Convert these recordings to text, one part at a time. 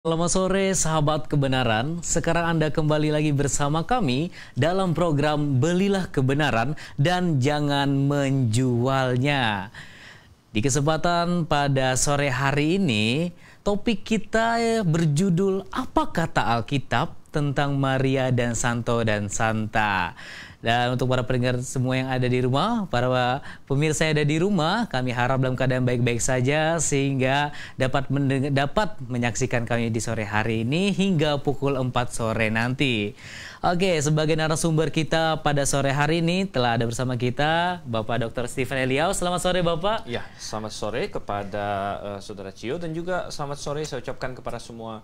Selamat sore sahabat kebenaran, sekarang Anda kembali lagi bersama kami dalam program Belilah Kebenaran dan Jangan Menjualnya. Di kesempatan pada sore hari ini, topik kita berjudul Apa Kata Alkitab tentang Maria dan Santo dan Santa. Dan untuk para pendengar semua yang ada di rumah, para pemirsa yang ada di rumah, kami harap dalam keadaan baik-baik saja sehingga dapat menyaksikan kami di sore hari ini hingga pukul 4 sore nanti. Oke, sebagai narasumber kita pada sore hari ini telah ada bersama kita Bapak Dr. Stephen Eliau. Selamat sore Bapak. Ya, selamat sore kepada Saudara Cio dan juga selamat sore saya ucapkan kepada semua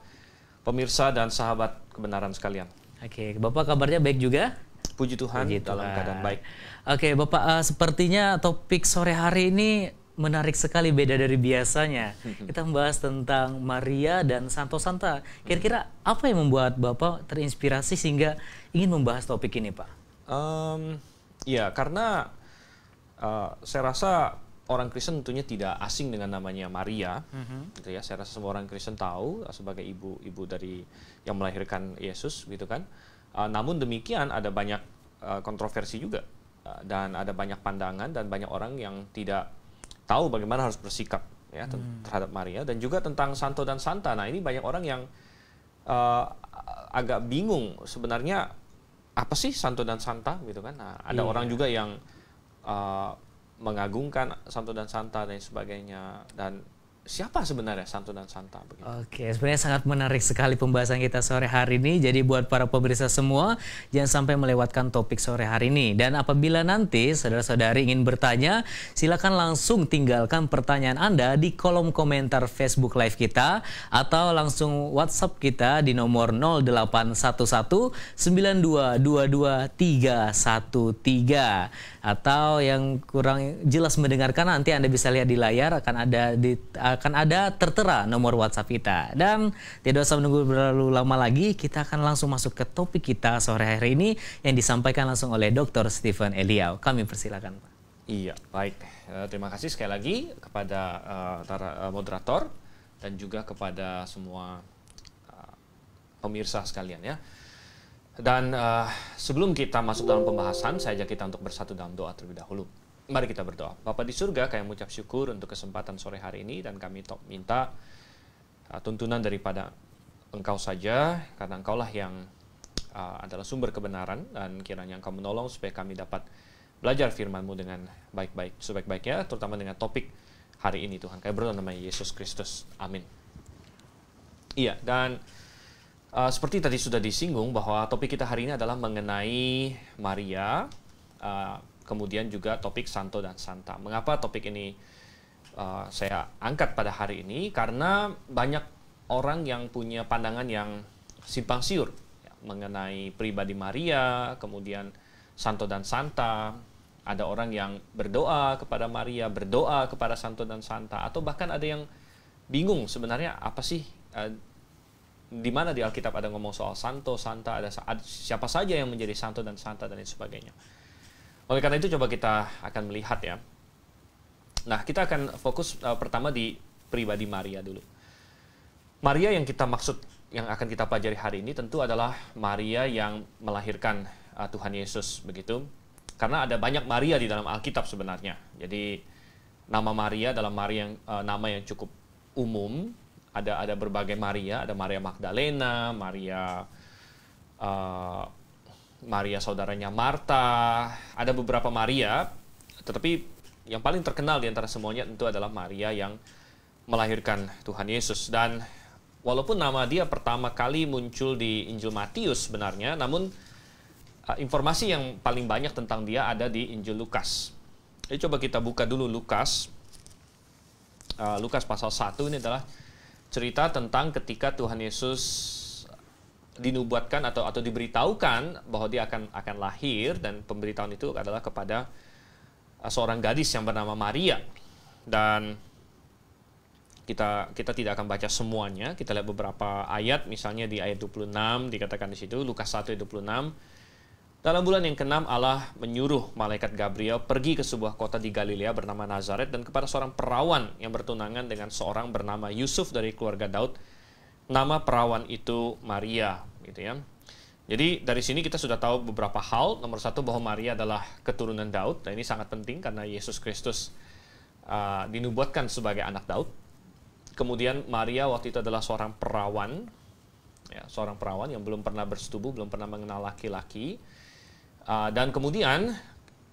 pemirsa dan sahabat kebenaran sekalian. Oke, Bapak kabarnya baik juga? Puji Tuhan, dalam keadaan baik. Oke, Bapak, sepertinya topik sore hari ini menarik sekali, beda dari biasanya. Kita membahas tentang Maria dan Santo Santa. Kira-kira apa yang membuat Bapak terinspirasi sehingga ingin membahas topik ini, Pak? Ya, karena saya rasa orang Kristen tentunya tidak asing dengan namanya Maria. Gitu ya. Saya rasa semua orang Kristen tahu sebagai ibu dari yang melahirkan Yesus, gitu kan. Namun demikian ada banyak kontroversi juga dan ada banyak pandangan dan banyak orang yang tidak tahu bagaimana harus bersikap ya terhadap Maria dan juga tentang Santo dan Santa. Nah, ini banyak orang yang agak bingung sebenarnya apa sih Santo dan Santa gitu kan. Nah, ada orang juga yang mengagungkan Santo dan Santa dan sebagainya, dan siapa sebenarnya Santo dan Santa? Begitu. Oke, sebenarnya sangat menarik sekali pembahasan kita sore hari ini. Jadi buat para pemirsa semua, jangan sampai melewatkan topik sore hari ini. Dan apabila nanti saudara-saudari ingin bertanya, silakan langsung tinggalkan pertanyaan Anda di kolom komentar Facebook Live kita, atau langsung WhatsApp kita di nomor 0811 9222 313. Atau yang kurang jelas mendengarkan, nanti Anda bisa lihat di layar akan ada tertera nomor WhatsApp kita. Dan tidak usah menunggu terlalu lama lagi, kita akan langsung masuk ke topik kita sore hari ini yang disampaikan langsung oleh Dr. Stephen Eliau. Kami persilakan, Pak. Iya, baik. Terima kasih sekali lagi kepada moderator dan juga kepada semua pemirsa sekalian ya. Dan sebelum kita masuk dalam pembahasan, saya ajak kita untuk bersatu dalam doa terlebih dahulu. Mari kita berdoa. Bapa di surga, kami mengucap syukur untuk kesempatan sore hari ini, dan kami minta tuntunan daripada Engkau saja, karena Engkaulah yang adalah sumber kebenaran, dan kiranya Engkau menolong supaya kami dapat belajar firman-Mu dengan baik-baik, sebaik-baiknya, terutama dengan topik hari ini Tuhan. Kami berdoa nama Yesus Kristus. Amin. Iya, dan seperti tadi sudah disinggung bahwa topik kita hari ini adalah mengenai Maria, kemudian juga topik Santo dan Santa. Mengapa topik ini saya angkat pada hari ini? Karena banyak orang yang punya pandangan yang simpang siur ya, mengenai pribadi Maria, kemudian Santo dan Santa. Ada orang yang berdoa kepada Maria, berdoa kepada Santo dan Santa, atau bahkan ada yang bingung sebenarnya apa sih di mana di Alkitab ada ngomong soal Santo, Santa, ada siapa saja yang menjadi Santo dan Santa dan lain sebagainya. Oleh karena itu coba kita akan melihat ya. Nah, kita akan fokus pertama di pribadi Maria dulu. Maria yang kita maksud, yang akan kita pelajari hari ini tentu adalah Maria yang melahirkan Tuhan Yesus, begitu. Karena ada banyak Maria di dalam Alkitab sebenarnya. Jadi nama Maria adalah nama yang cukup umum. Ada berbagai Maria, ada Maria Magdalena, Maria saudaranya Marta, ada beberapa Maria, tetapi yang paling terkenal di antara semuanya tentu adalah Maria yang melahirkan Tuhan Yesus. Dan walaupun nama dia pertama kali muncul di Injil Matius sebenarnya, namun informasi yang paling banyak tentang dia ada di Injil Lukas. Jadi coba kita buka dulu Lukas. Lukas pasal 1 ini adalah cerita tentang ketika Tuhan Yesus dinubuatkan atau diberitahukan bahwa dia akan lahir, dan pemberitahuan itu adalah kepada seorang gadis yang bernama Maria. Dan kita tidak akan baca semuanya, kita lihat beberapa ayat. Misalnya di ayat 26 dikatakan di situ, Lukas 1 ayat 26, dalam bulan yang ke-6 Allah menyuruh malaikat Gabriel pergi ke sebuah kota di Galilea bernama Nazaret, dan kepada seorang perawan yang bertunangan dengan seorang bernama Yusuf dari keluarga Daud, nama perawan itu Maria, gitu ya. Jadi dari sini kita sudah tahu beberapa hal. Nomor satu, bahwa Maria adalah keturunan Daud. Dan ini sangat penting karena Yesus Kristus dinubuatkan sebagai anak Daud. Kemudian Maria waktu itu adalah seorang perawan, ya, seorang perawan yang belum pernah bersetubuh, belum pernah mengenal laki-laki. Dan kemudian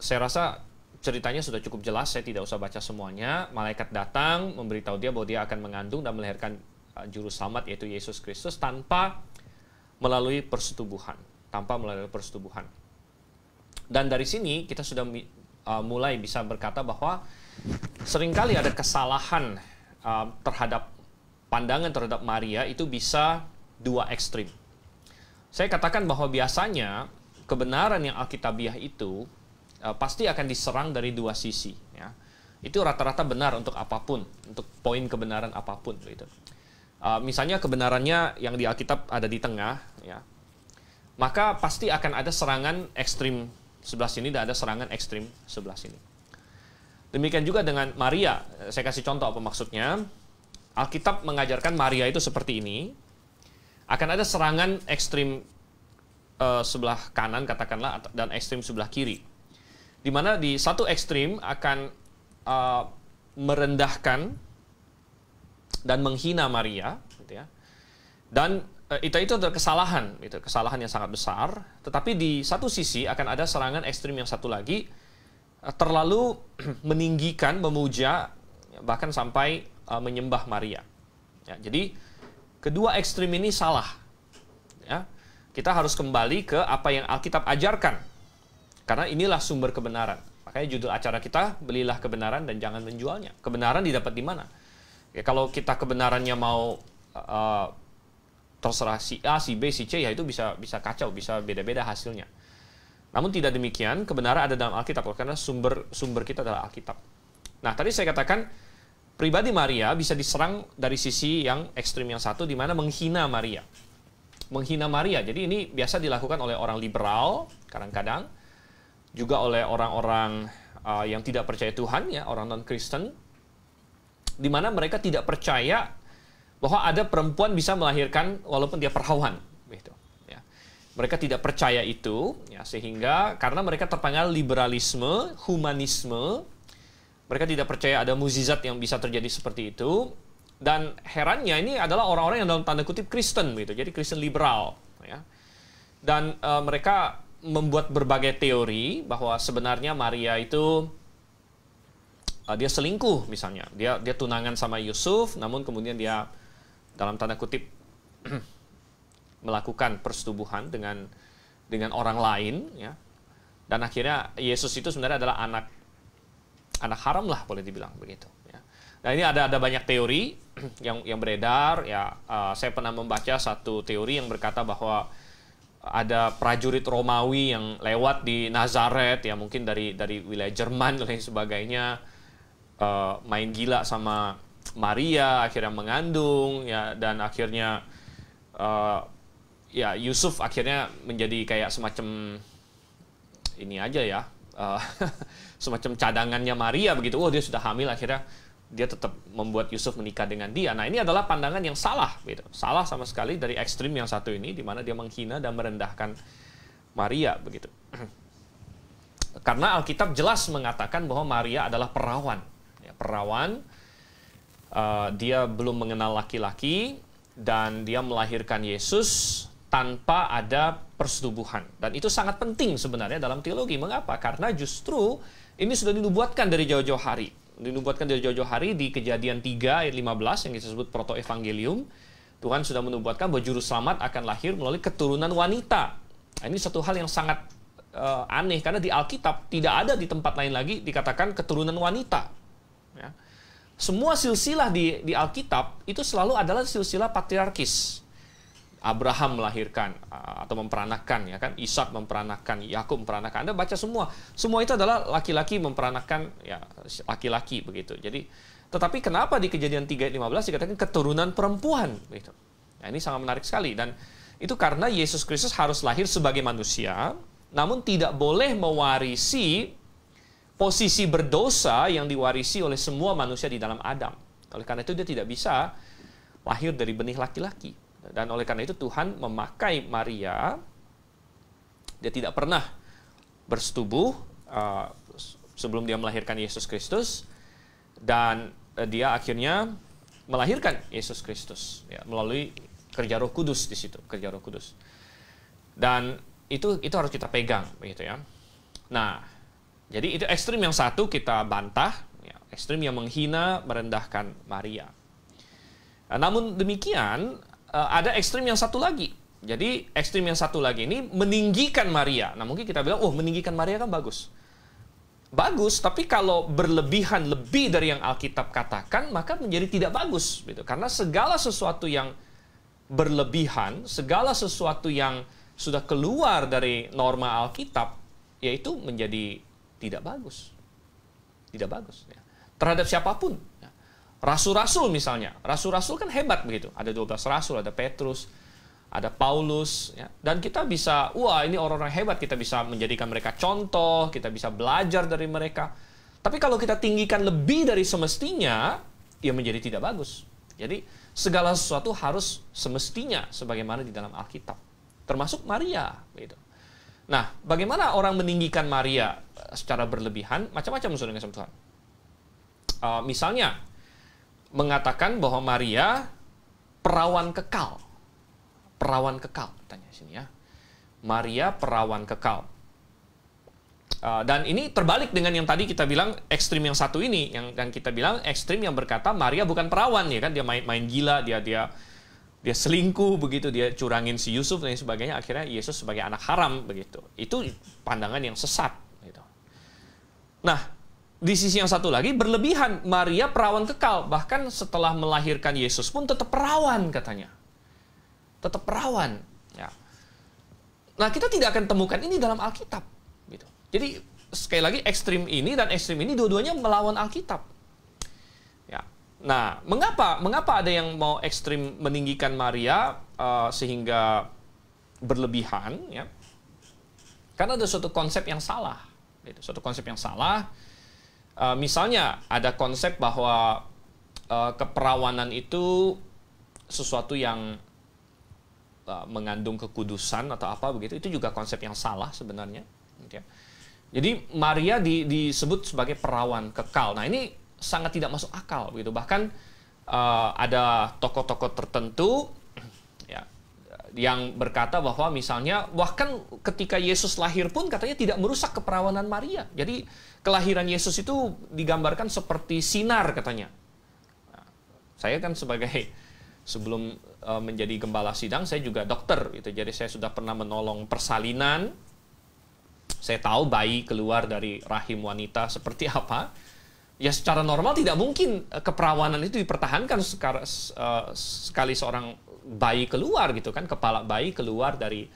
saya rasa ceritanya sudah cukup jelas, saya tidak usah baca semuanya. Malaikat datang memberitahu dia bahwa dia akan mengandung dan melahirkan juru selamat, yaitu Yesus Kristus, tanpa melalui persetubuhan. Dan dari sini kita sudah mulai bisa berkata bahwa seringkali ada kesalahan terhadap pandangan terhadap Maria itu bisa dua ekstrim. Saya katakan bahwa biasanya kebenaran yang alkitabiah itu pasti akan diserang dari dua sisi. Ya. Itu rata-rata benar untuk apapun, untuk poin kebenaran apapun. Gitu. Misalnya kebenarannya yang di Alkitab ada di tengah, ya, maka pasti akan ada serangan ekstrim sebelah sini dan ada serangan ekstrim sebelah sini. Demikian juga dengan Maria. Saya kasih contoh apa maksudnya. Alkitab mengajarkan Maria itu seperti ini. Akan ada serangan ekstrim sebelah kanan katakanlah, dan ekstrim sebelah kiri. Di mana di satu ekstrim akan merendahkan dan menghina Maria, gitu ya. Dan itu adalah kesalahan, itu kesalahan yang sangat besar. Tetapi di satu sisi akan ada serangan ekstrim yang satu lagi, terlalu meninggikan, memuja, bahkan sampai menyembah Maria. Ya, jadi kedua ekstrim ini salah. Ya, kita harus kembali ke apa yang Alkitab ajarkan, karena inilah sumber kebenaran. Makanya judul acara kita, belilah kebenaran dan jangan menjualnya. Kebenaran didapat di mana? Ya, kalau kita kebenarannya mau terserah si A, si B, si C, ya itu bisa kacau, bisa beda-beda hasilnya. Namun tidak demikian, kebenaran ada dalam Alkitab, karena sumber kita adalah Alkitab. Nah, tadi saya katakan, pribadi Maria bisa diserang dari sisi yang ekstrim yang satu, di mana menghina Maria. Menghina Maria, jadi ini biasa dilakukan oleh orang liberal, kadang-kadang, juga oleh orang-orang yang tidak percaya Tuhan, ya, orang non-Kristen, di mana mereka tidak percaya bahwa ada perempuan bisa melahirkan walaupun dia perawan. Gitu. Mereka tidak percaya itu, ya, sehingga karena mereka terpanggil liberalisme, humanisme, mereka tidak percaya ada mukjizat yang bisa terjadi seperti itu. Dan herannya ini adalah orang-orang yang dalam tanda kutip Kristen, gitu, jadi Kristen liberal. Ya. Dan mereka membuat berbagai teori bahwa sebenarnya Maria itu dia selingkuh, misalnya, dia tunangan sama Yusuf, namun kemudian dia dalam tanda kutip melakukan persetubuhan dengan orang lain, ya. Dan akhirnya Yesus itu sebenarnya adalah anak haram lah, boleh dibilang begitu, ya. Nah, ini ada banyak teori yang beredar, ya. Saya pernah membaca satu teori yang berkata bahwa ada prajurit Romawi yang lewat di Nazaret, ya, mungkin dari wilayah Jerman dan lain sebagainya, main gila sama Maria, akhirnya mengandung, ya, dan akhirnya ya, Yusuf akhirnya menjadi kayak semacam ini aja, ya, semacam cadangannya Maria begitu. Oh, dia sudah hamil, akhirnya dia tetap membuat Yusuf menikah dengan dia. Nah, ini adalah pandangan yang salah, gitu. Salah sama sekali dari ekstrim yang satu ini, di mana dia menghina dan merendahkan Maria begitu. Karena Alkitab jelas mengatakan bahwa Maria adalah perawan, ya, perawan. Dia belum mengenal laki-laki dan dia melahirkan Yesus tanpa ada persetubuhan. Dan itu sangat penting sebenarnya dalam teologi. Mengapa? Karena justru ini sudah dinubuatkan dari jauh-jauh hari. Dinubuatkan dari jauh-jauh hari di Kejadian 3 ayat 15 yang disebut proto-evangelium. Tuhan sudah menubuatkan bahwa juru selamat akan lahir melalui keturunan wanita. Nah, ini satu hal yang sangat aneh, karena di Alkitab tidak ada di tempat lain lagi dikatakan keturunan wanita. Ya. Semua silsilah di Alkitab itu selalu adalah silsilah patriarkis. Abraham melahirkan atau memperanakan, ya kan? Ishak memperanakan, Yakub memperanakan. Anda baca semua itu adalah laki-laki memperanakan, ya, laki-laki begitu. Jadi, tetapi kenapa di Kejadian 3:15 dikatakan keturunan perempuan gitu. Nah, ini sangat menarik sekali, dan itu karena Yesus Kristus harus lahir sebagai manusia, namun tidak boleh mewarisi posisi berdosa yang diwarisi oleh semua manusia di dalam Adam. Oleh karena itu dia tidak bisa lahir dari benih laki-laki. Dan oleh karena itu Tuhan memakai Maria. Dia tidak pernah bersetubuh sebelum dia melahirkan Yesus Kristus, dan dia akhirnya melahirkan Yesus Kristus ya, melalui kerja Roh Kudus di situ, kerja Roh Kudus. Dan itu harus kita pegang begitu ya. Nah, jadi itu ekstrim yang satu kita bantah, ya, ekstrim yang menghina, merendahkan Maria. Namun demikian ada ekstrim yang satu lagi. Jadi ekstrim yang satu lagi ini meninggikan Maria. Nah mungkin kita bilang, meninggikan Maria kan bagus. Bagus, tapi kalau berlebihan lebih dari yang Alkitab katakan, maka menjadi tidak bagus. Gitu. Karena segala sesuatu yang berlebihan, segala sesuatu yang sudah keluar dari norma Alkitab, yaitu menjadi tidak bagus. Tidak bagus. Ya. Terhadap siapapun. Ya. Rasul-rasul misalnya. Rasul-rasul kan hebat begitu. Ada 12 rasul, ada Petrus, ada Paulus, ya. Dan kita bisa, ini orang-orang hebat, kita bisa menjadikan mereka contoh, kita bisa belajar dari mereka. Tapi kalau kita tinggikan lebih dari semestinya, ya menjadi tidak bagus. Jadi segala sesuatu harus semestinya sebagaimana di dalam Alkitab, termasuk Maria. Gitu. Nah, bagaimana orang meninggikan Maria secara berlebihan? Macam-macam musuh dengan Tuhan. Misalnya, mengatakan bahwa Maria perawan kekal. Perawan kekal, tanya sini ya. Maria perawan kekal. Dan ini terbalik dengan yang tadi kita bilang ekstrim yang satu ini, yang kita bilang ekstrim yang berkata Maria bukan perawan, ya kan? Dia main gila, dia selingkuh begitu, dia curangin si Yusuf dan sebagainya. Akhirnya Yesus sebagai anak haram begitu. Itu pandangan yang sesat. Gitu. Nah, di sisi yang satu lagi berlebihan, Maria perawan kekal, bahkan setelah melahirkan Yesus pun tetap perawan katanya. Tetap perawan. Ya. Nah, kita tidak akan temukan ini dalam Alkitab. Gitu. Jadi, sekali lagi, ekstrim ini dan ekstrim ini dua-duanya melawan Alkitab. Ya. Nah, mengapa ada yang mau ekstrim meninggikan Maria sehingga berlebihan? Ya. Karena ada suatu konsep yang salah. Gitu. Suatu konsep yang salah. Misalnya, ada konsep bahwa keperawanan itu sesuatu yang mengandung kekudusan atau apa begitu, itu juga konsep yang salah sebenarnya. Jadi Maria disebut sebagai perawan kekal. Nah ini sangat tidak masuk akal begitu. Bahkan ada tokoh-tokoh tertentu ya, yang berkata bahwa misalnya bahkan ketika Yesus lahir pun katanya tidak merusak keperawanan Maria. Jadi kelahiran Yesus itu digambarkan seperti sinar katanya. Nah, saya kan sebelum menjadi gembala sidang, saya juga dokter gitu. Jadi saya sudah pernah menolong persalinan. Saya tahu bayi keluar dari rahim wanita seperti apa. Ya secara normal tidak mungkin keperawanan itu dipertahankan sekali seorang bayi keluar gitu kan, kepala bayi keluar dari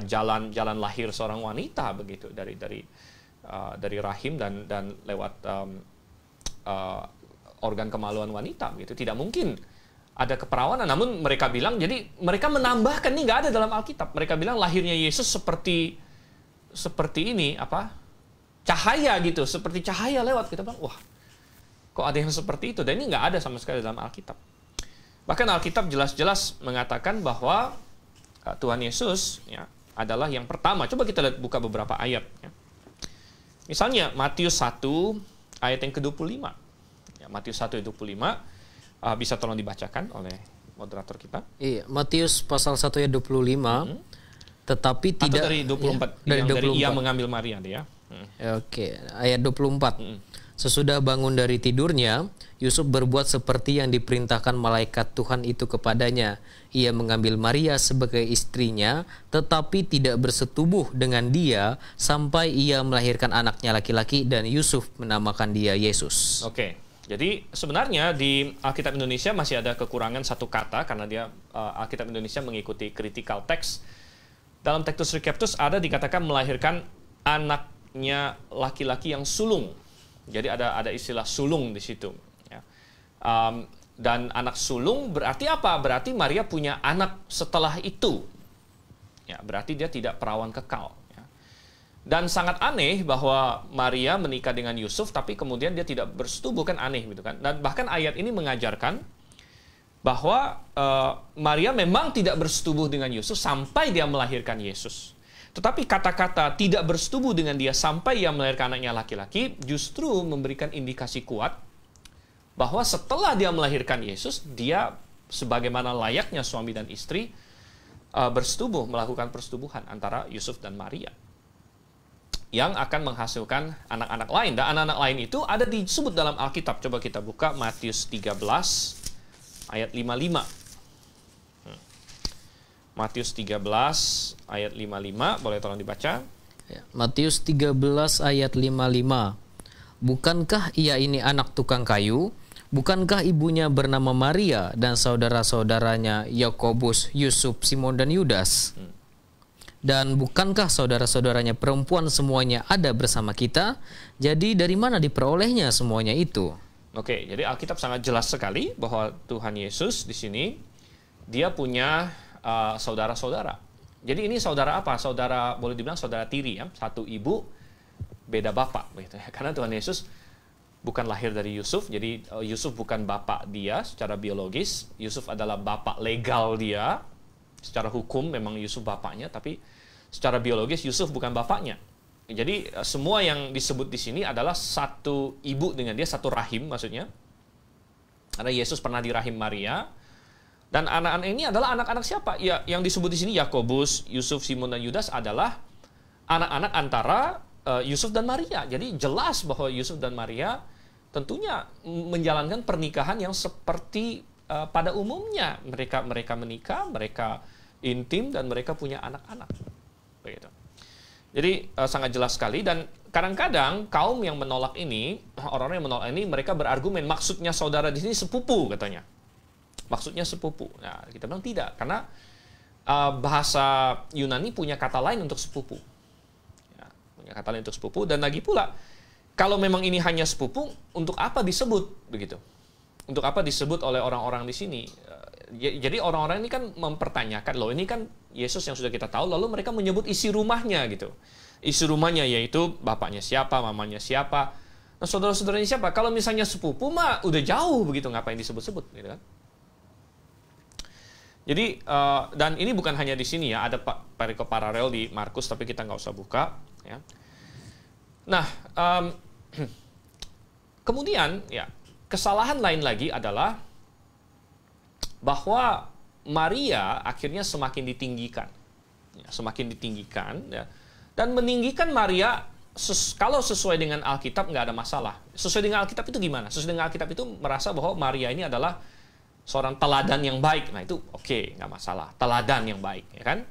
jalan lahir seorang wanita begitu, dari rahim dan lewat organ kemaluan wanita gitu. Tidak mungkin ada keperawanan. Namun mereka bilang, jadi mereka menambahkan, ini nggak ada dalam Alkitab. Mereka bilang lahirnya Yesus seperti ini, cahaya gitu, seperti cahaya lewat. Kita bilang, wah, kok ada yang seperti itu? Dan ini nggak ada sama sekali dalam Alkitab. Bahkan Alkitab jelas-jelas mengatakan bahwa Tuhan Yesus ya, adalah yang pertama. Coba kita lihat, buka beberapa ayat. Ya. Misalnya Matius 1 ayat yang ke-25. Ya, Matius 1 ayat 25. Bisa tolong dibacakan oleh moderator kita. Iya, Matius pasal 1 ayat 25. Tetapi tidak, atau dari 24, ya, dari ia mengambil Maria dia. Oke, ayat 24. Sesudah bangun dari tidurnya, Yusuf berbuat seperti yang diperintahkan malaikat Tuhan itu kepadanya. Ia mengambil Maria sebagai istrinya, tetapi tidak bersetubuh dengan dia sampai ia melahirkan anaknya laki-laki, dan Yusuf menamakan dia Yesus. Oke. Jadi sebenarnya di Alkitab Indonesia masih ada kekurangan satu kata, karena Alkitab Indonesia mengikuti critical text. Dalam Textus Receptus ada dikatakan melahirkan anaknya laki-laki yang sulung. Jadi ada istilah sulung di situ. Ya. Dan anak sulung berarti apa? Berarti Maria punya anak setelah itu. Ya, berarti dia tidak perawan kekal. Dan sangat aneh bahwa Maria menikah dengan Yusuf, tapi kemudian dia tidak bersetubuh, kan aneh gitu kan. Dan bahkan ayat ini mengajarkan bahwa Maria memang tidak bersetubuh dengan Yusuf sampai dia melahirkan Yesus. Tetapi kata-kata tidak bersetubuh dengan dia sampai ia melahirkan anaknya laki-laki justru memberikan indikasi kuat bahwa setelah dia melahirkan Yesus, dia sebagaimana layaknya suami dan istri bersetubuh, melakukan persetubuhan antara Yusuf dan Maria yang akan menghasilkan anak-anak lain. Dan anak-anak lain itu ada disebut dalam Alkitab. Coba kita buka Matius 13 ayat 55. Matius 13 ayat 55, boleh tolong dibaca? Ya, Matius 13 ayat 55. Bukankah ia ini anak tukang kayu? Bukankah ibunya bernama Maria dan saudara-saudaranya Yakobus, Yusuf, Simon dan Yudas? Dan bukankah saudara-saudaranya perempuan semuanya ada bersama kita? Jadi dari mana diperolehnya semuanya itu? Oke, jadi Alkitab sangat jelas sekali bahwa Tuhan Yesus di sini dia punya saudara-saudara. Jadi ini saudara apa? Saudara, boleh dibilang saudara tiri ya, satu ibu beda bapak begitu ya. Karena Tuhan Yesus bukan lahir dari Yusuf, jadi Yusuf bukan bapak dia secara biologis. Yusuf adalah bapak legal dia. Secara hukum memang Yusuf bapaknya, tapi secara biologis Yusuf bukan bapaknya. Jadi semua yang disebut di sini adalah satu ibu dengan dia, satu rahim maksudnya. Karena Yesus pernah di rahim Maria. Dan anak-anak ini adalah anak-anak siapa? Ya, yang disebut di sini Yakobus, Yusuf, Simon dan Yudas adalah anak-anak antara Yusuf dan Maria. Jadi jelas bahwa Yusuf dan Maria tentunya menjalankan pernikahan yang seperti pada umumnya. Mereka menikah, mereka intim dan mereka punya anak-anak. Begitu. Jadi sangat jelas sekali, dan kadang-kadang kaum yang menolak ini, orang-orang yang menolak ini, mereka berargumen maksudnya saudara di sini sepupu katanya. Maksudnya sepupu. Nah, kita bilang tidak, karena bahasa Yunani punya kata lain untuk sepupu. Ya, punya kata lain untuk sepupu, dan lagi pula kalau memang ini hanya sepupu, untuk apa disebut begitu? Untuk apa disebut oleh orang-orang di sini? Jadi orang-orang ini kan mempertanyakan, loh ini kan Yesus yang sudah kita tahu, lalu mereka menyebut isi rumahnya gitu. Isi rumahnya yaitu bapaknya siapa, mamanya siapa. Nah, saudara-saudaranya siapa? Kalau misalnya sepupu mah udah jauh begitu, ngapain disebut-sebut gitu kan? Jadi, dan ini bukan hanya di sini ya, ada perikop paralel di Markus, tapi kita nggak usah buka. Ya. Nah, kemudian ya kesalahan lain lagi adalah bahwa Maria akhirnya semakin ditinggikan, ya, dan meninggikan Maria kalau sesuai dengan Alkitab nggak ada masalah. Sesuai dengan Alkitab itu gimana? Sesuai dengan Alkitab itu merasa bahwa Maria ini adalah seorang teladan yang baik. Nah itu oke, nggak masalah. Teladan yang baik, ya kan?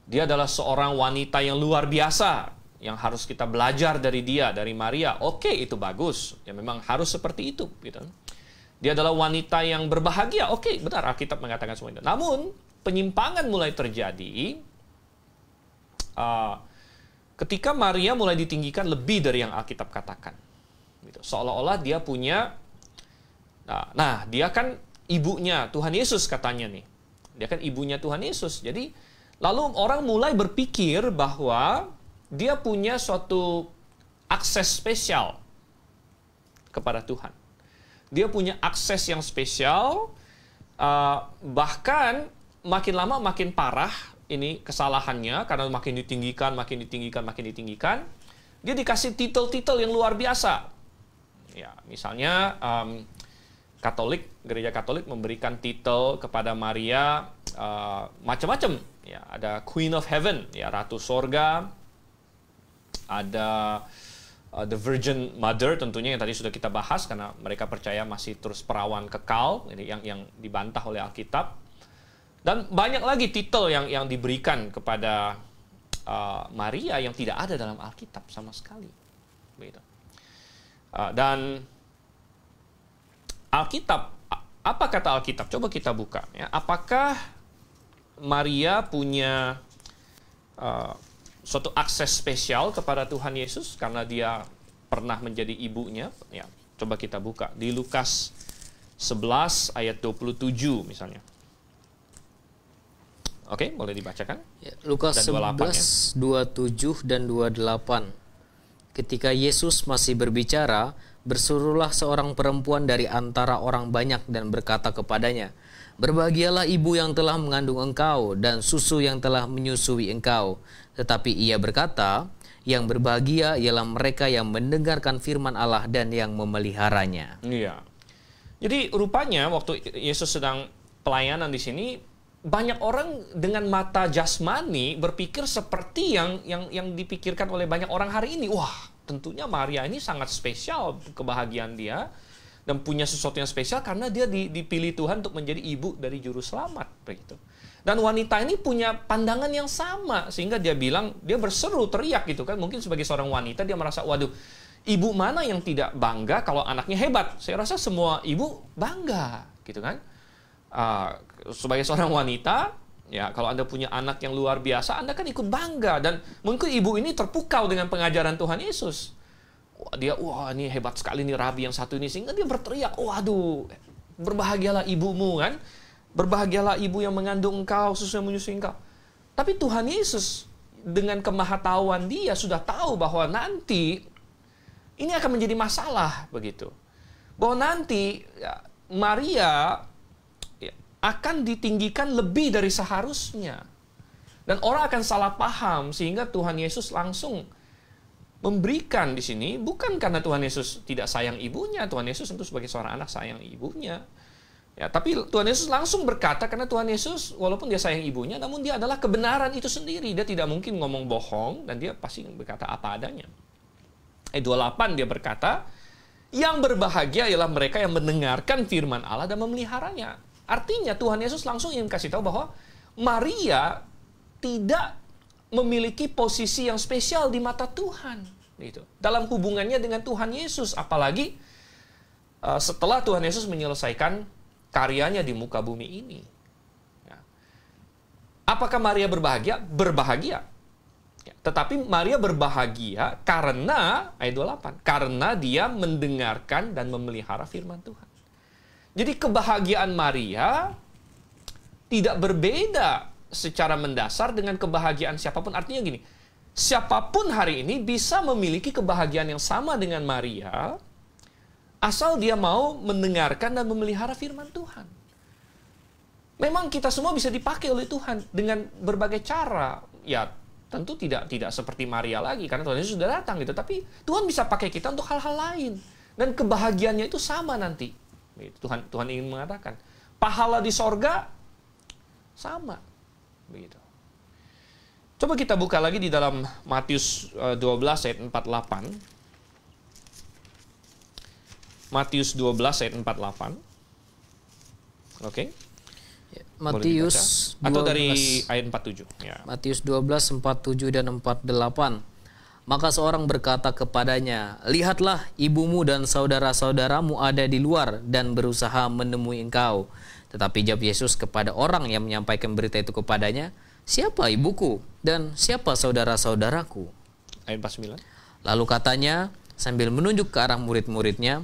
Dia adalah seorang wanita yang luar biasa, yang harus kita belajar dari dia, dari Maria. Oke, itu bagus. Ya memang harus seperti itu, gitu. Dia adalah wanita yang berbahagia. Oke, benar, Alkitab mengatakan semua itu. Namun, penyimpangan mulai terjadi ketika Maria mulai ditinggikan lebih dari yang Alkitab katakan. Gitu. Seolah-olah dia punya, nah dia kan ibunya Tuhan Yesus katanya nih. Dia kan ibunya Tuhan Yesus. Jadi, lalu orang mulai berpikir bahwa dia punya suatu akses spesial kepada Tuhan. Dia punya akses yang spesial, bahkan makin lama makin parah ini kesalahannya, karena makin ditinggikan, dia dikasih titel-titel yang luar biasa. Ya, misalnya Gereja Katolik memberikan titel kepada Maria macam-macam. Ya, ada Queen of Heaven, ya Ratu Sorga, ada The Virgin Mother tentunya yang tadi sudah kita bahas karena mereka percaya masih terus perawan kekal, yang dibantah oleh Alkitab. Dan banyak lagi titel yang diberikan kepada Maria yang tidak ada dalam Alkitab sama sekali. Begitu. Dan Alkitab, apa kata Alkitab? Coba kita buka. Ya. Apakah Maria punya suatu akses spesial kepada Tuhan Yesus karena dia pernah menjadi ibunya? Ya, coba kita buka di Lukas 11 ayat 27 misalnya. Oke, boleh dibacakan? Ya, Lukas 11, 27 dan 28. ketika Yesus masih berbicara, berserulah seorang perempuan dari antara orang banyak dan berkata kepadanya, "Berbahagialah ibu yang telah mengandung engkau dan susu yang telah menyusui engkau." Tetapi ia berkata, "Yang berbahagia ialah mereka yang mendengarkan firman Allah dan yang memeliharanya." Iya. Jadi rupanya waktu Yesus sedang pelayanan di sini, banyak orang dengan mata jasmani berpikir seperti yang dipikirkan oleh banyak orang hari ini. Wah, tentunya Maria ini sangat spesial kebahagiaan dia dan punya sesuatu yang spesial karena dia dipilih Tuhan untuk menjadi ibu dari juru selamat begitu. Dan wanita ini punya pandangan yang sama sehingga dia bilang, dia berseru teriak gitu kan. Mungkin sebagai seorang wanita dia merasa, waduh, ibu mana yang tidak bangga kalau anaknya hebat? Saya rasa semua ibu bangga gitu kan. Sebagai seorang wanita, ya kalau Anda punya anak yang luar biasa, Anda kan ikut bangga. Dan mungkin ibu ini terpukau dengan pengajaran Tuhan Yesus. Wah ini hebat sekali nih rabi yang satu ini. Sehingga dia berteriak, waduh, berbahagialah ibumu kan. Berbahagialah ibu yang mengandung engkau, susu yang menyusui engkau. Tapi Tuhan Yesus dengan kemahatauan dia sudah tahu bahwa nanti ini akan menjadi masalah begitu. Bahwa nanti ya, Maria akan ditinggikan lebih dari seharusnya. Dan orang akan salah paham sehingga Tuhan Yesus langsung memberikan di sini bukan karena Tuhan Yesus tidak sayang ibunya. Tuhan Yesus tentu sebagai seorang anak sayang ibunya. Ya, tapi Tuhan Yesus langsung berkata karena Tuhan Yesus walaupun dia sayang ibunya namun dia adalah kebenaran itu sendiri. Dia tidak mungkin ngomong bohong dan dia pasti berkata apa adanya. Ayat 28 dia berkata, "Yang berbahagia ialah mereka yang mendengarkan firman Allah dan memeliharanya." Artinya Tuhan Yesus langsung ingin kasih tahu bahwa Maria tidak memiliki posisi yang spesial di mata Tuhan gitu. Dalam hubungannya dengan Tuhan Yesus, apalagi setelah Tuhan Yesus menyelesaikan karyanya di muka bumi ini. Ya. Apakah Maria berbahagia? Berbahagia. Ya. Tetapi Maria berbahagia karena, ayat 28, karena dia mendengarkan dan memelihara firman Tuhan. Jadi kebahagiaan Maria tidak berbeda secara mendasar dengan kebahagiaan siapapun. Artinya gini, siapapun hari ini bisa memiliki kebahagiaan yang sama dengan Maria, asal dia mau mendengarkan dan memelihara firman Tuhan. Memang kita semua bisa dipakai oleh Tuhan dengan berbagai cara. Ya, tentu tidak seperti Maria lagi, karena Tuhan Yesus sudah datang gitu. Tapi Tuhan bisa pakai kita untuk hal-hal lain. Dan kebahagiaannya itu sama nanti. Tuhan ingin mengatakan. Pahala di sorga, sama. Begitu. Coba kita buka lagi di dalam Matius 12 ayat 48. Matius 12 ayat 48. Oke. Ya, Matius 12. Atau dari ayat 47. Ya. Matius 12, 47 dan 48. Maka seorang berkata kepadanya, "Lihatlah, ibumu dan saudara-saudaramu ada di luar dan berusaha menemui engkau." Tetapi jawab Yesus kepada orang yang menyampaikan berita itu kepadanya, "Siapa ibuku dan siapa saudara-saudaraku?" Ayat 49. Lalu katanya sambil menunjuk ke arah murid-muridnya,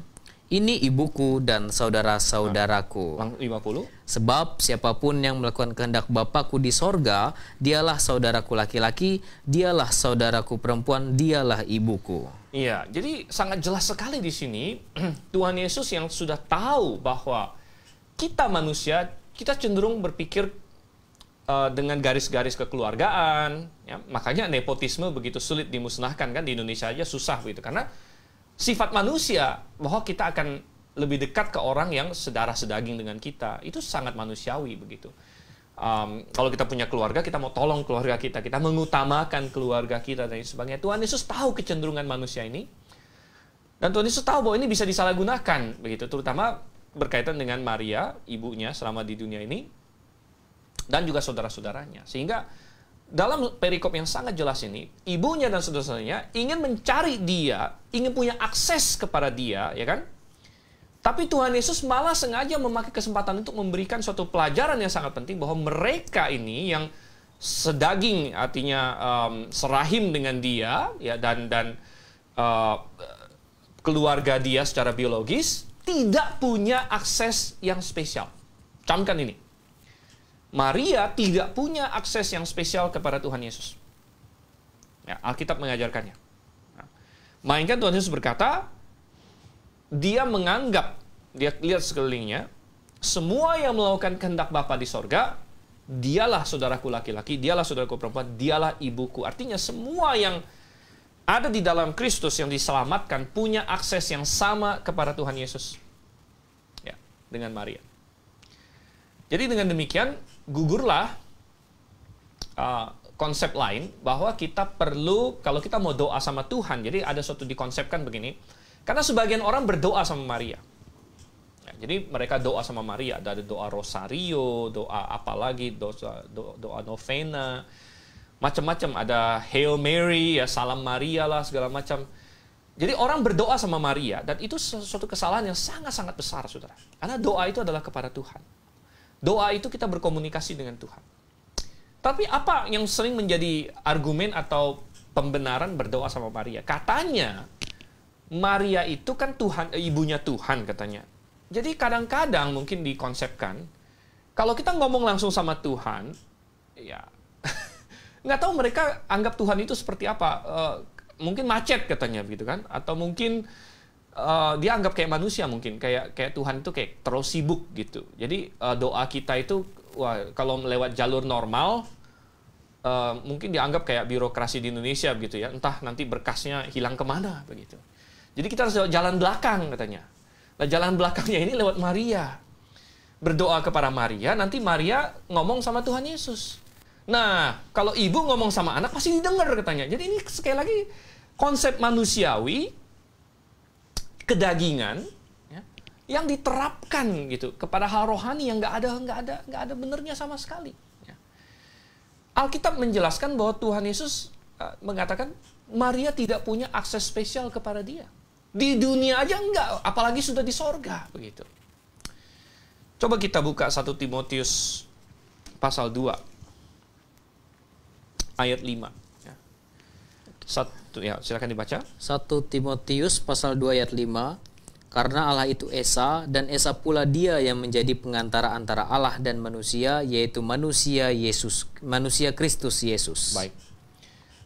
"Ini ibuku dan saudara-saudaraku. 50. Sebab siapapun yang melakukan kehendak Bapakku di sorga, dialah saudaraku laki-laki, dialah saudaraku perempuan, dialah ibuku." Iya, jadi sangat jelas sekali di sini Tuhan Yesus yang sudah tahu bahwa kita manusia, kita cenderung berpikir dengan garis-garis kekeluargaan. Ya, makanya nepotisme begitu sulit dimusnahkan kan di Indonesia aja susah begitu karena sifat manusia bahwa kita akan lebih dekat ke orang yang sedarah sedaging dengan kita. Itu sangat manusiawi begitu. Kalau kita punya keluarga, kita mau tolong keluarga kita mengutamakan keluarga kita dan sebagainya. Tuhan Yesus tahu kecenderungan manusia ini. Dan Tuhan Yesus tahu bahwa ini bisa disalahgunakan begitu, terutama berkaitan dengan Maria, ibunya selama di dunia ini dan juga saudara-saudaranya. Sehingga dalam perikop yang sangat jelas ini, ibunya dan saudara-saudaranya ingin mencari dia, ingin punya akses kepada dia, ya kan? Tapi Tuhan Yesus malah sengaja memakai kesempatan untuk memberikan suatu pelajaran yang sangat penting bahwa mereka ini yang sedaging, artinya serahim dengan dia, ya dan keluarga dia secara biologis tidak punya akses yang spesial. Camkan ini. Maria tidak punya akses yang spesial kepada Tuhan Yesus. Ya, Alkitab mengajarkannya. Nah, Melainkan Tuhan Yesus berkata, dia menganggap, dia lihat sekelilingnya, semua yang melakukan kehendak Bapa di sorga, dialah saudaraku laki-laki, dialah saudaraku perempuan, dialah ibuku. Artinya semua yang ada di dalam Kristus yang diselamatkan punya akses yang sama kepada Tuhan Yesus. Ya, dengan Maria. Jadi dengan demikian, gugurlah konsep lain bahwa kita perlu, kalau kita mau doa sama Tuhan, jadi ada suatu dikonsepkan begini, karena sebagian orang berdoa sama Maria. Ya, jadi mereka doa sama Maria, ada doa rosario, doa apa lagi, doa novena, macam-macam, ada Hail Mary, ya salam Maria lah, segala macam. Jadi orang berdoa sama Maria, dan itu suatu kesalahan yang sangat-sangat besar, saudara. Karena doa itu adalah kepada Tuhan. Doa itu kita berkomunikasi dengan Tuhan. Tapi apa yang sering menjadi argumen atau pembenaran berdoa sama Maria? Katanya, Maria itu kan Tuhan, ibunya Tuhan katanya. Jadi kadang-kadang mungkin dikonsepkan, kalau kita ngomong langsung sama Tuhan, ya nggak tahu mereka anggap Tuhan itu seperti apa. Mungkin macet katanya begitu kan, atau mungkin dia anggap kayak manusia, mungkin kayak Tuhan itu kayak terlalu sibuk gitu. Jadi doa kita itu, wah, kalau lewat jalur normal mungkin dianggap kayak birokrasi di Indonesia begitu ya, entah nanti berkasnya hilang kemana begitu. Jadi kita harus lewat jalan belakang katanya. Nah, jalan belakangnya ini lewat Maria. Berdoa kepada Maria, nanti Maria ngomong sama Tuhan Yesus. Nah, kalau ibu ngomong sama anak pasti didengar katanya. Jadi ini sekali lagi konsep manusiawi, kedagingan, ya, yang diterapkan gitu kepada hal rohani yang nggak ada benernya sama sekali. Ya. Alkitab menjelaskan bahwa Tuhan Yesus mengatakan Maria tidak punya akses spesial kepada dia. Di dunia aja enggak, apalagi sudah di sorga begitu. Coba kita buka 1 Timotius pasal 2. Ayat 5. Ya, silakan dibaca. 1 Timotius pasal 2 ayat 5. Karena Allah itu Esa, dan Esa pula dia yang menjadi pengantara antara Allah dan manusia, yaitu manusia Kristus Yesus. Baik.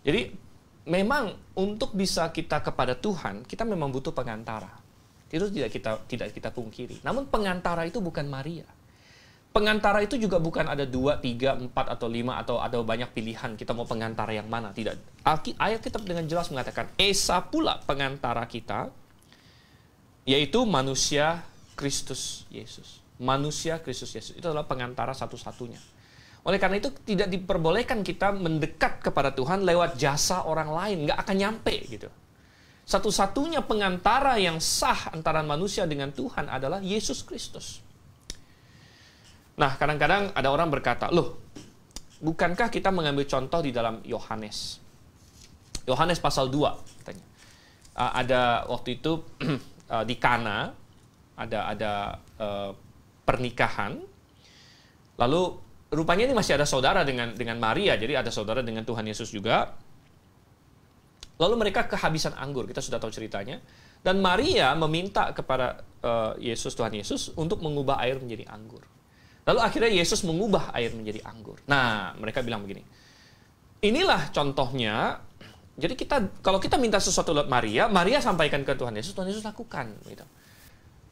Jadi memang untuk bisa kita kepada Tuhan, kita memang butuh pengantara. Itu tidak kita pungkiri. Namun pengantara itu bukan Maria. Pengantara itu juga bukan ada 2, 3, 4, atau 5, atau ada banyak pilihan. Kita mau pengantara yang mana? Tidak. Ayat Kitab dengan jelas mengatakan, Esa pula pengantara kita, yaitu manusia Kristus Yesus. Manusia Kristus Yesus. Itu adalah pengantara satu-satunya. Oleh karena itu, tidak diperbolehkan kita mendekat kepada Tuhan lewat jasa orang lain. Nggak akan nyampe gitu. Satu-satunya pengantara yang sah antara manusia dengan Tuhan adalah Yesus Kristus. Nah, kadang-kadang ada orang berkata, loh, bukankah kita mengambil contoh di dalam Yohanes? Yohanes pasal 2, katanya. Ada waktu itu di Kana, ada pernikahan, lalu rupanya ini masih ada saudara dengan Maria, jadi ada saudara dengan Tuhan Yesus juga. Lalu mereka kehabisan anggur, kita sudah tahu ceritanya. Dan Maria meminta kepada Tuhan Yesus untuk mengubah air menjadi anggur. Lalu akhirnya Yesus mengubah air menjadi anggur. Nah, mereka bilang begini, inilah contohnya. Jadi kalau kita minta sesuatu lewat Maria, Maria sampaikan ke Tuhan Yesus lakukan. Gitu.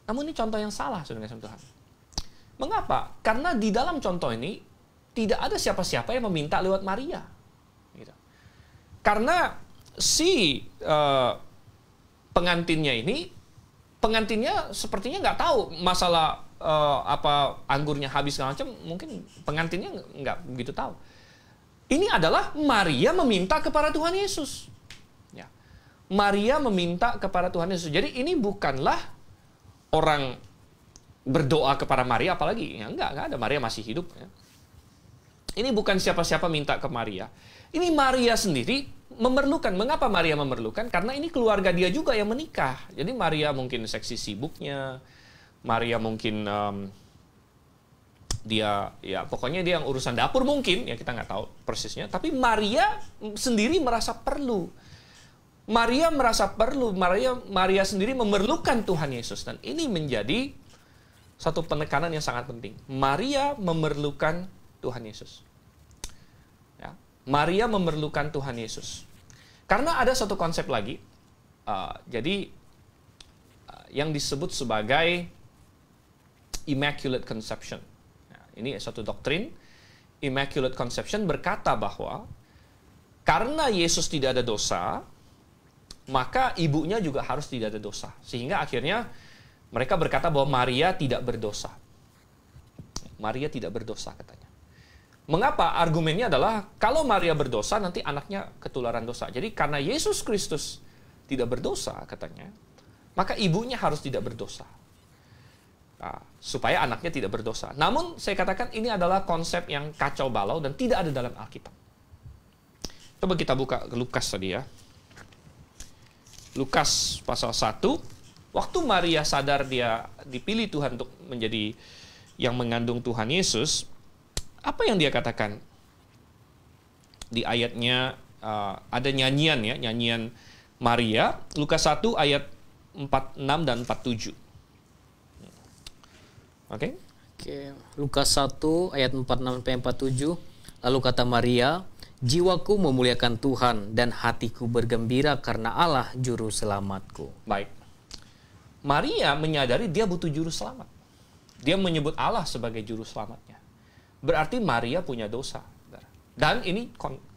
Namun ini contoh yang salah, saudara Tuhan. Mengapa? Karena di dalam contoh ini, tidak ada siapa-siapa yang meminta lewat Maria. Gitu. Karena si pengantinnya sepertinya nggak tahu masalah apa anggurnya habis segala macam, mungkin pengantinnya nggak begitu tahu. Ini adalah Maria meminta kepada Tuhan Yesus. Ya. Maria meminta kepada Tuhan Yesus. Jadi ini bukanlah orang berdoa kepada Maria, apalagi ya, enggak ada, Maria masih hidup. Ya. Ini bukan siapa-siapa minta ke Maria. Ini Maria sendiri memerlukan. Mengapa Maria memerlukan? Karena ini keluarga dia juga yang menikah. Jadi Maria mungkin seksi sibuknya. Maria mungkin dia, ya pokoknya dia yang urusan dapur mungkin, ya kita nggak tahu persisnya. Tapi Maria sendiri merasa perlu. Maria merasa perlu. Maria sendiri memerlukan Tuhan Yesus. Dan ini menjadi satu penekanan yang sangat penting. Maria memerlukan Tuhan Yesus. Ya. Maria memerlukan Tuhan Yesus. Karena ada satu konsep lagi, Jadi yang disebut sebagai Immaculate Conception. Nah, ini suatu doktrin. Immaculate Conception berkata bahwa karena Yesus tidak ada dosa, maka ibunya juga harus tidak ada dosa. Sehingga akhirnya mereka berkata bahwa Maria tidak berdosa. Maria tidak berdosa katanya. Mengapa? Argumennya adalah kalau Maria berdosa nanti anaknya ketularan dosa. Jadi karena Yesus Kristus tidak berdosa katanya, maka ibunya harus tidak berdosa. Nah, supaya anaknya tidak berdosa. Namun saya katakan ini adalah konsep yang kacau balau dan tidak ada dalam Alkitab. Coba kita buka Lukas tadi ya. Lukas pasal 1. Waktu Maria sadar dia dipilih Tuhan untuk menjadi yang mengandung Tuhan Yesus, apa yang dia katakan? Di ayatnya ada nyanyian ya, nyanyian Maria, Lukas 1 ayat 46 dan 47. Oke. Lukas 1 ayat 46 sampai 47. Lalu kata Maria, "Jiwaku memuliakan Tuhan dan hatiku bergembira karena Allah juru selamatku." Baik. Maria menyadari dia butuh juru selamat. Dia menyebut Allah sebagai juru selamatnya. Berarti Maria punya dosa. Dan ini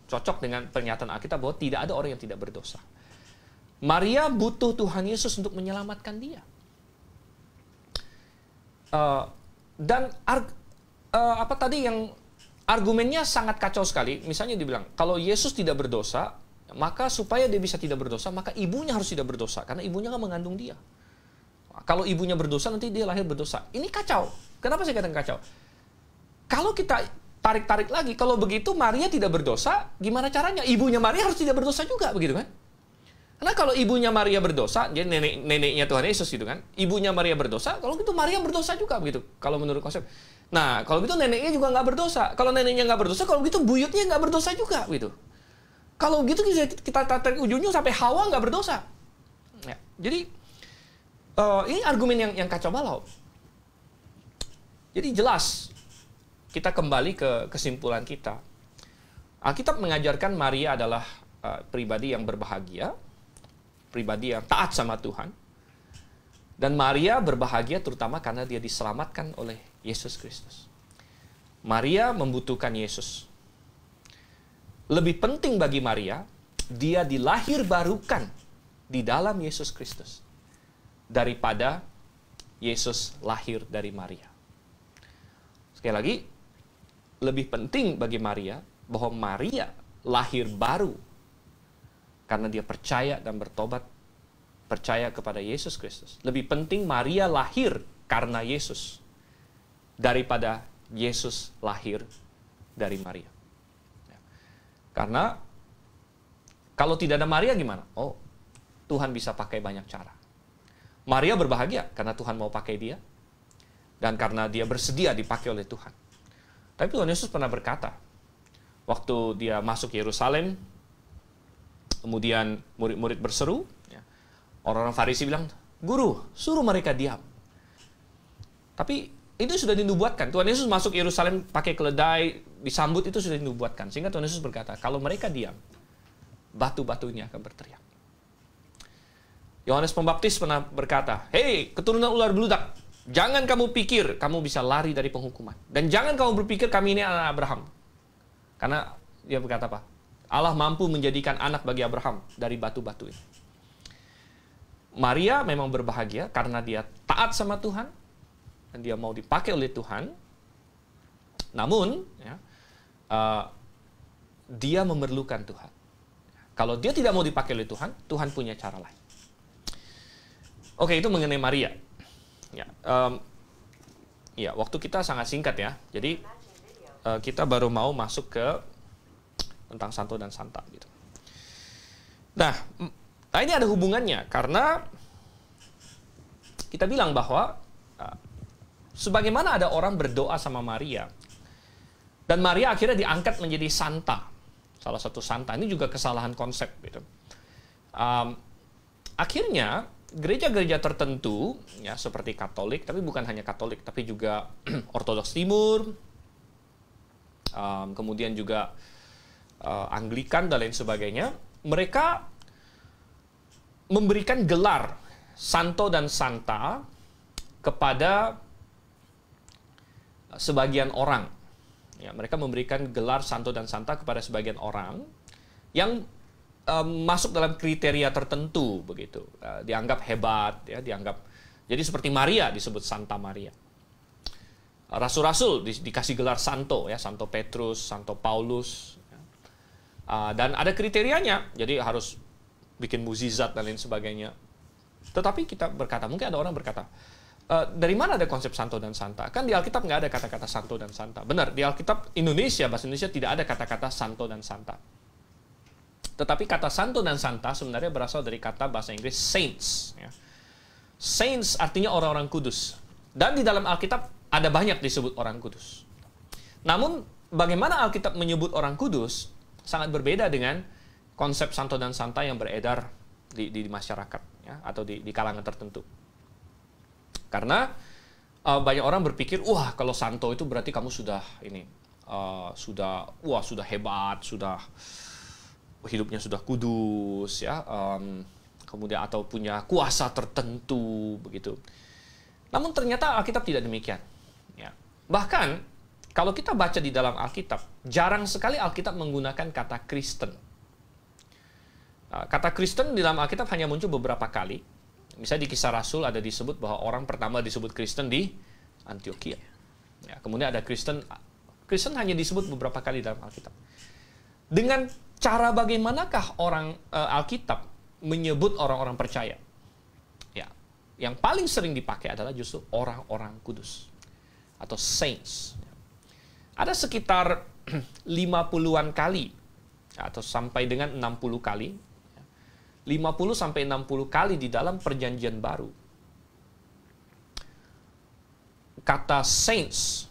cocok dengan pernyataan Alkitab bahwa tidak ada orang yang tidak berdosa. Maria butuh Tuhan Yesus untuk menyelamatkan dia. Apa tadi yang argumennya sangat kacau sekali. Misalnya dibilang, kalau Yesus tidak berdosa, maka supaya dia bisa tidak berdosa, maka ibunya harus tidak berdosa. Karena ibunya kan mengandung dia. Kalau ibunya berdosa, nanti dia lahir berdosa. Ini kacau. Kenapa saya katakan kacau? Kalau kita tarik-tarik lagi, kalau begitu Maria tidak berdosa, gimana caranya? Ibunya Maria harus tidak berdosa juga, begitu kan? Karena kalau ibunya Maria berdosa, dia neneknya Tuhan Yesus gitu kan. Ibunya Maria berdosa, kalau gitu Maria berdosa juga begitu. Kalau menurut konsep. Nah, kalau gitu neneknya juga nggak berdosa. Kalau neneknya nggak berdosa, kalau gitu buyutnya nggak berdosa juga gitu. Kalau gitu kita tarik ujungnya sampai Hawa nggak berdosa. Ya, jadi ini argumen yang kacau balau. Jadi jelas kita kembali ke kesimpulan kita. Alkitab mengajarkan Maria adalah pribadi yang berbahagia, pribadi yang taat sama Tuhan. Dan Maria berbahagia terutama karena dia diselamatkan oleh Yesus Kristus. Maria membutuhkan Yesus. Lebih penting bagi Maria, dia dilahirbarukan di dalam Yesus Kristus daripada Yesus lahir dari Maria. Sekali lagi, lebih penting bagi Maria bahwa Maria lahir baru karena dia percaya dan bertobat, percaya kepada Yesus Kristus. Lebih penting Maria lahir karena Yesus daripada Yesus lahir dari Maria. Karena kalau tidak ada Maria gimana? Oh, Tuhan bisa pakai banyak cara. Maria berbahagia karena Tuhan mau pakai dia dan karena dia bersedia dipakai oleh Tuhan. Tapi Tuhan Yesus pernah berkata, waktu dia masuk Yerusalem, kemudian murid-murid berseru, orang-orang Farisi bilang, "Guru, suruh mereka diam." Tapi itu sudah dinubuatkan. Tuhan Yesus masuk Yerusalem pakai keledai, disambut, itu sudah dinubuatkan. Sehingga Tuhan Yesus berkata, kalau mereka diam, batu-batu ini akan berteriak. Yohanes Pembaptis pernah berkata, "Hei, keturunan ular beludak, jangan kamu pikir kamu bisa lari dari penghukuman. Dan jangan kamu berpikir kami ini anak Abraham." Karena dia berkata apa? Allah mampu menjadikan anak bagi Abraham dari batu-batu ini. Maria memang berbahagia karena dia taat sama Tuhan dan dia mau dipakai oleh Tuhan. Namun, dia memerlukan Tuhan. Kalau dia tidak mau dipakai oleh Tuhan, Tuhan punya cara lain. Oke, itu mengenai Maria. Waktu kita sangat singkat ya. Jadi kita baru mau masuk ke tentang Santo dan Santa gitu. Nah, ini ada hubungannya karena kita bilang bahwa sebagaimana ada orang berdoa sama Maria dan Maria akhirnya diangkat menjadi Santa, salah satu Santa. Ini juga kesalahan konsep gitu. Akhirnya gereja-gereja tertentu ya seperti Katolik, tapi bukan hanya Katolik, tapi juga Ortodoks Timur, kemudian juga Anglikan dan lain sebagainya, mereka memberikan gelar santo dan santa kepada sebagian orang. Ya, mereka memberikan gelar santo dan santa kepada sebagian orang yang masuk dalam kriteria tertentu, begitu. Dianggap hebat, ya, dianggap. Jadi seperti Maria disebut Santa Maria. Rasul-rasul dikasih gelar santo, ya, Santo Petrus, Santo Paulus. Dan ada kriterianya, jadi harus bikin mukjizat dan lain sebagainya. Tetapi kita berkata, mungkin ada orang berkata, dari mana ada konsep santo dan santa? Kan di Alkitab nggak ada kata-kata santo dan santa. Benar, di Alkitab Indonesia, bahasa Indonesia tidak ada kata-kata santo dan santa. Tetapi kata santo dan santa sebenarnya berasal dari kata bahasa Inggris saints. Ya. Saints artinya orang-orang kudus. Dan di dalam Alkitab ada banyak disebut orang kudus. Namun, bagaimana Alkitab menyebut orang kudus sangat berbeda dengan konsep santo dan santa yang beredar di masyarakat, ya, atau di kalangan tertentu. Karena banyak orang berpikir, wah, kalau santo itu berarti kamu sudah sudah hebat, sudah hidupnya sudah kudus, ya, kemudian atau punya kuasa tertentu, begitu. Namun ternyata Alkitab tidak demikian. Ya. Bahkan kalau kita baca di dalam Alkitab, jarang sekali Alkitab menggunakan kata Kristen. Kata Kristen di dalam Alkitab hanya muncul beberapa kali. Misalnya di Kisah Rasul ada disebut bahwa orang pertama disebut Kristen di Antioquia. Ya, kemudian ada Kristen hanya disebut beberapa kali dalam Alkitab. Dengan cara bagaimanakah orang Alkitab menyebut orang-orang percaya? Ya, yang paling sering dipakai adalah justru orang-orang kudus atau saints. Ada sekitar 50-an kali atau sampai dengan 60 kali. 50 sampai 60 kali di dalam Perjanjian Baru. Kata saints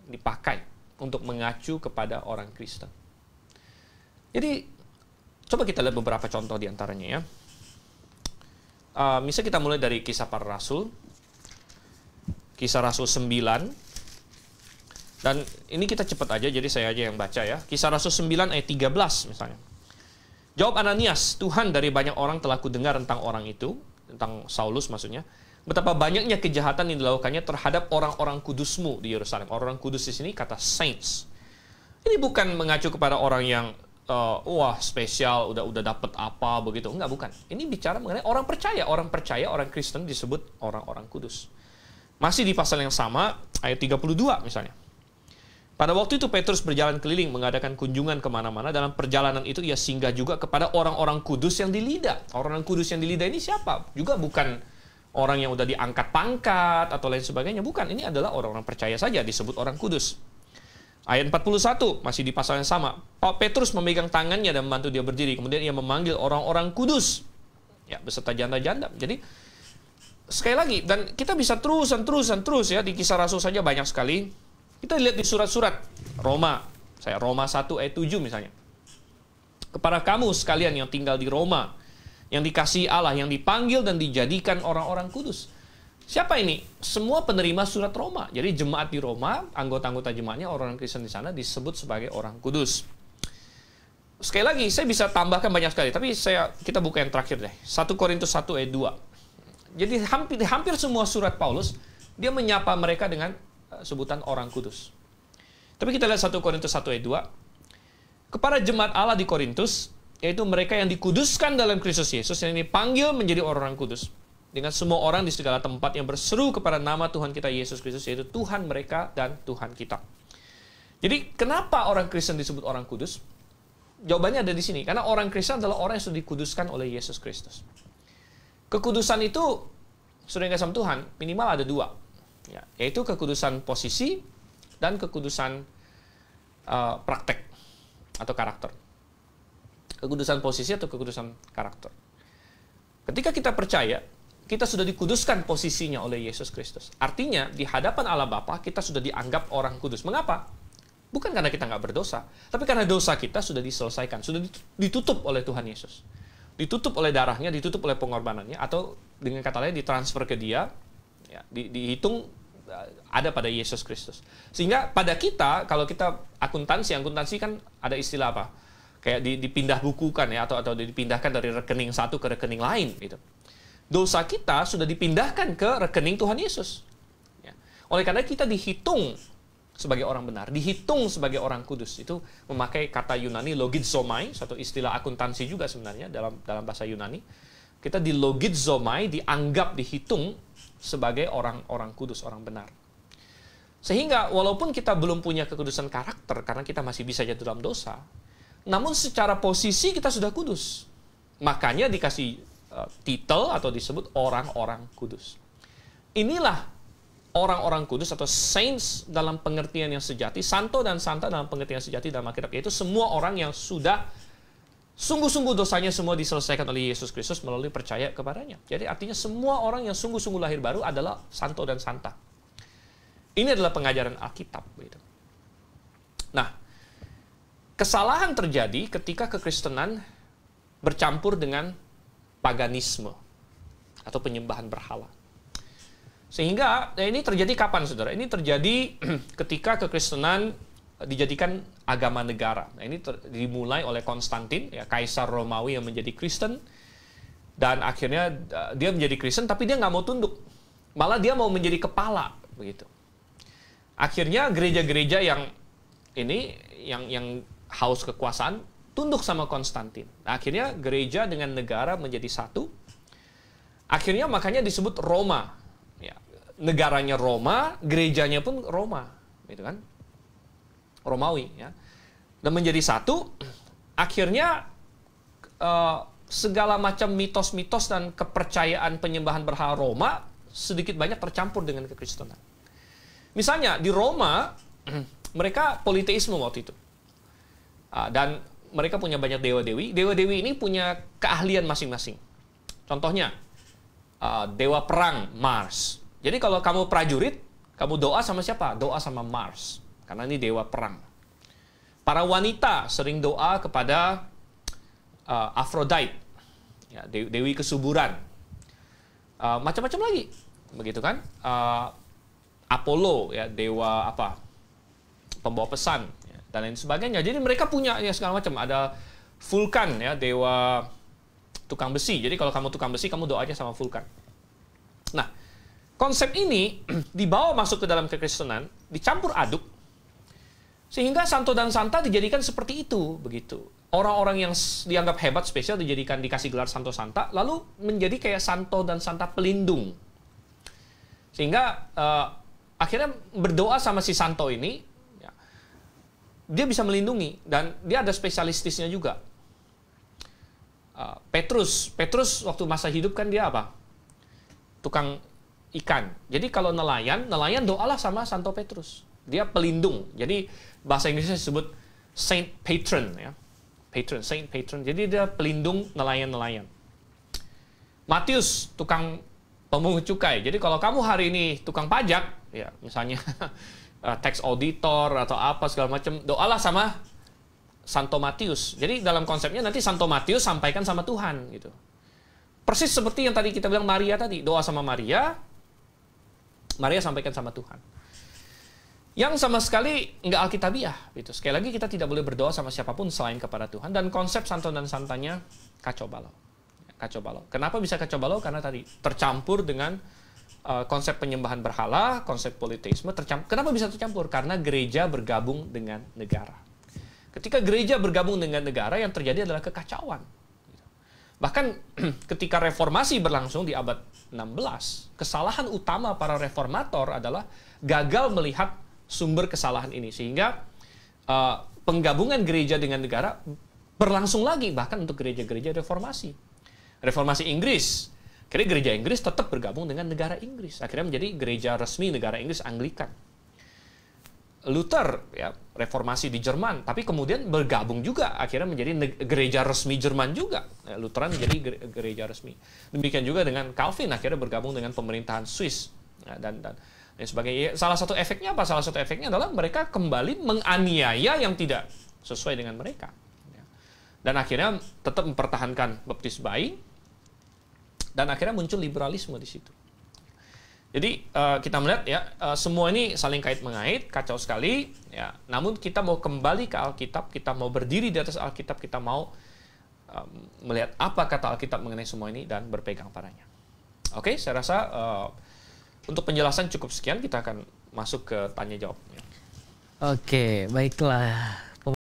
dipakai untuk mengacu kepada orang Kristen. Jadi, coba kita lihat beberapa contoh di antaranya, ya. Misalnya kita mulai dari Kisah Para Rasul. Kisah Rasul 9. Dan ini kita cepat aja, jadi saya aja yang baca, ya. Kisah Rasul 9 ayat 13 misalnya. Jawab Ananias, Tuhan, dari banyak orang telah kudengar tentang orang itu, tentang Saulus maksudnya, betapa banyaknya kejahatan yang dilakukannya terhadap orang-orang kudusmu di Yerusalem. Orang kudus di sini kata saints. Ini bukan mengacu kepada orang yang wah spesial, udah dapat apa begitu. Enggak, bukan. Ini bicara mengenai orang percaya, orang Kristen disebut orang-orang kudus. Masih di pasal yang sama, ayat 32 misalnya. Pada waktu itu Petrus berjalan keliling mengadakan kunjungan kemana-mana. Dalam perjalanan itu ia singgah juga kepada orang-orang kudus yang di Lida. Orang-orang kudus yang di Lida ini siapa? Juga bukan orang yang udah diangkat pangkat atau lain sebagainya. Bukan, ini adalah orang-orang percaya saja disebut orang kudus. Ayat 41, masih di pasal yang sama. Petrus memegang tangannya dan membantu dia berdiri. Kemudian ia memanggil orang-orang kudus, ya, beserta janda-janda. Jadi, sekali lagi, dan kita bisa terus, ya, di Kisah Rasul saja banyak sekali. Kita lihat di surat-surat Roma. Roma 1 ayat 7 misalnya. Kepada kamu sekalian yang tinggal di Roma, yang dikasihi Allah, yang dipanggil dan dijadikan orang-orang kudus. Siapa ini? Semua penerima surat Roma. Jadi jemaat di Roma, anggota-anggota jemaatnya, orang Kristen di sana disebut sebagai orang kudus. Sekali lagi, saya bisa tambahkan banyak sekali, tapi kita buka yang terakhir deh. 1 Korintus 1 ayat 2. Jadi hampir semua surat Paulus, dia menyapa mereka dengan sebutan orang kudus. Tapi kita lihat 1 Korintus 1 ayat 2. Kepada jemaat Allah di Korintus, yaitu mereka yang dikuduskan dalam Kristus Yesus, yang dipanggil menjadi orang-orang kudus, dengan semua orang di segala tempat yang berseru kepada nama Tuhan kita Yesus Kristus, yaitu Tuhan mereka dan Tuhan kita. Jadi kenapa orang Kristen disebut orang kudus? Jawabannya ada di sini. Karena orang Kristen adalah orang yang sudah dikuduskan oleh Yesus Kristus. Kekudusan itu, sudah dikasih sama Tuhan, minimal ada dua. Ya, yaitu kekudusan posisi dan kekudusan praktek atau karakter. Kekudusan posisi atau kekudusan karakter. Ketika kita percaya, kita sudah dikuduskan posisinya oleh Yesus Kristus. Artinya, di hadapan Allah Bapa, kita sudah dianggap orang kudus. Mengapa? Bukan karena kita nggak berdosa, tapi karena dosa kita sudah diselesaikan, sudah ditutup oleh Tuhan Yesus. Ditutup oleh darahnya, ditutup oleh pengorbanannya, atau dengan kata lain ditransfer ke dia, ya, dihitung ada pada Yesus Kristus. Sehingga pada kita, kalau kita akuntansi kan ada istilah apa? kayak dipindah bukukan ya, atau dipindahkan dari rekening satu ke rekening lain gitu. Dosa kita sudah dipindahkan ke rekening Tuhan Yesus. Ya. Oleh karena kita dihitung sebagai orang benar, dihitung sebagai orang kudus. Itu memakai kata Yunani logizomai, satu istilah akuntansi juga sebenarnya dalam bahasa Yunani. Kita di logizomai, dianggap, dihitung sebagai orang kudus, orang benar. Sehingga walaupun kita belum punya kekudusan karakter, karena kita masih bisa jatuh dalam dosa, namun secara posisi kita sudah kudus. Makanya dikasih titel atau disebut orang-orang kudus. Inilah orang-orang kudus atau saints dalam pengertian yang sejati, santo dan santa dalam pengertian yang sejati dalam Alkitab, yaitu semua orang yang sudah sungguh-sungguh dosanya semua diselesaikan oleh Yesus Kristus melalui percaya kepadanya. Jadi artinya semua orang yang sungguh-sungguh lahir baru adalah santo dan santa. Ini adalah pengajaran Alkitab. Gitu. Nah, kesalahan terjadi ketika kekristenan bercampur dengan paganisme atau penyembahan berhala. Sehingga ini terjadi kapan, saudara? Ini terjadi ketika kekristenan dijadikan agama negara. Nah, ini dimulai oleh Konstantin, ya, kaisar Romawi yang menjadi Kristen, dan akhirnya dia menjadi Kristen, tapi dia nggak mau tunduk, malah dia mau menjadi kepala, begitu. Akhirnya gereja-gereja yang haus kekuasaan tunduk sama Konstantin. Nah, akhirnya gereja dengan negara menjadi satu. Akhirnya makanya disebut Roma. Ya, negaranya Roma, gerejanya pun Roma, gitu kan? Romawi, ya. Dan menjadi satu. Akhirnya segala macam mitos-mitos dan kepercayaan penyembahan berhala Roma sedikit banyak tercampur dengan kekristenan. Misalnya di Roma mereka politeisme waktu itu. Dan mereka punya banyak dewa-dewi. Dewa-dewi ini punya keahlian masing-masing. Contohnya, dewa perang, Mars. Jadi kalau kamu prajurit, kamu doa sama siapa? Doa sama Mars. Karena ini dewa perang. Para wanita sering doa kepada Aphrodite, ya, dewi kesuburan. Macam-macam lagi. Begitu kan? Apollo, ya, dewa apa? Pembawa pesan. Dan lain sebagainya. Jadi mereka punya ya segala macam. Ada Vulkan, ya, dewa tukang besi. Jadi kalau kamu tukang besi, kamu doanya sama Vulkan. Nah, konsep ini dibawa masuk ke dalam kekristenan, dicampur aduk, sehingga santo dan santa dijadikan seperti itu, begitu. Orang-orang yang dianggap hebat, spesial, dikasih gelar santo santa, lalu menjadi kayak santo dan santa pelindung. Sehingga akhirnya berdoa sama si santo ini, dia bisa melindungi, dan dia ada spesialistisnya juga. Petrus waktu masa hidup kan dia apa? Tukang ikan. Jadi kalau nelayan doalah sama Santo Petrus. Dia pelindung. Jadi bahasa Inggrisnya disebut Saint Patron, ya. Patron, Saint Patron. Jadi dia pelindung nelayan-nelayan. Matius, tukang pemungut cukai. Jadi kalau kamu hari ini tukang pajak, ya misalnya tax auditor atau apa segala macam, doalah sama Santo Matius. Jadi dalam konsepnya nanti Santo Matius sampaikan sama Tuhan, gitu. Persis seperti yang tadi kita bilang Maria tadi, doa sama Maria sampaikan sama Tuhan. Yang sama sekali nggak alkitabiah, gitu. Sekali lagi kita tidak boleh berdoa sama siapapun selain kepada Tuhan, dan konsep santo dan santanya kacau balau. Kacau balau. Kenapa bisa kacau balau? Karena tadi tercampur dengan konsep penyembahan berhala, konsep politeisme tercampur. Kenapa bisa tercampur? Karena gereja bergabung dengan negara. Ketika gereja bergabung dengan negara, yang terjadi adalah kekacauan. Bahkan ketika reformasi berlangsung di abad 16, kesalahan utama para reformator adalah gagal melihat sumber kesalahan ini. Sehingga penggabungan gereja dengan negara berlangsung lagi, bahkan untuk gereja-gereja reformasi. Reformasi Inggris, akhirnya gereja Inggris tetap bergabung dengan negara Inggris. Akhirnya menjadi gereja resmi negara Inggris, Anglikan. Luther, ya, reformasi di Jerman, tapi kemudian bergabung juga, akhirnya menjadi gereja resmi Jerman juga. Lutheran menjadi gereja resmi. Demikian juga dengan Calvin, akhirnya bergabung dengan pemerintahan Swiss. Dan sebagainya. Salah satu efeknya apa? Salah satu efeknya adalah mereka kembali menganiaya yang tidak sesuai dengan mereka. Dan akhirnya tetap mempertahankan baptis bayi, dan akhirnya muncul liberalisme di situ. Jadi kita melihat ya semua ini saling kait mengait, kacau sekali. Ya, namun kita mau kembali ke Alkitab, kita mau berdiri di atas Alkitab, kita mau melihat apa kata Alkitab mengenai semua ini dan berpegang padanya. Oke, saya rasa untuk penjelasan cukup sekian. Kita akan masuk ke tanya jawab. Oke, baiklah.